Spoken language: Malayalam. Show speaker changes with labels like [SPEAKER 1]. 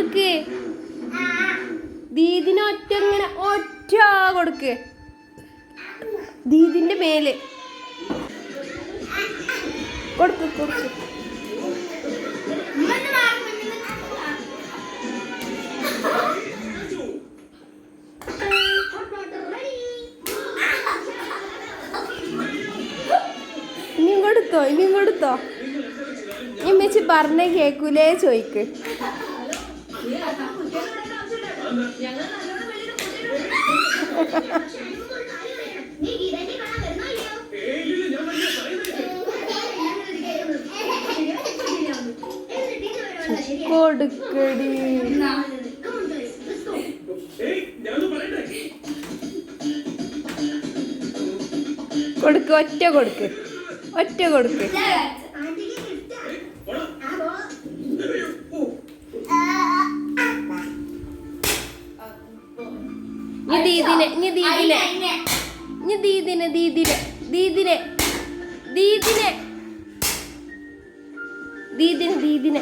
[SPEAKER 1] കൊടുക്ക്. ദീദിന് ഒറ്റ ഇങ്ങനെ ഒറ്റ കൊടുക്ക്. ദീദിന്റെ മേല് കൊടുക്ക് കൊടുക്ക്. ഇനിയും കൊടുത്തോ. ഇനി വെച്ച് പറഞ്ഞ കേക്കൂലേ ചോയ്ക്ക്. കൊടുക്കടി. കൊടുക്ക് ഒറ്റ കൊടുക്ക്. ഒറ്റ കൊടുക്ക്. ദീദിനെ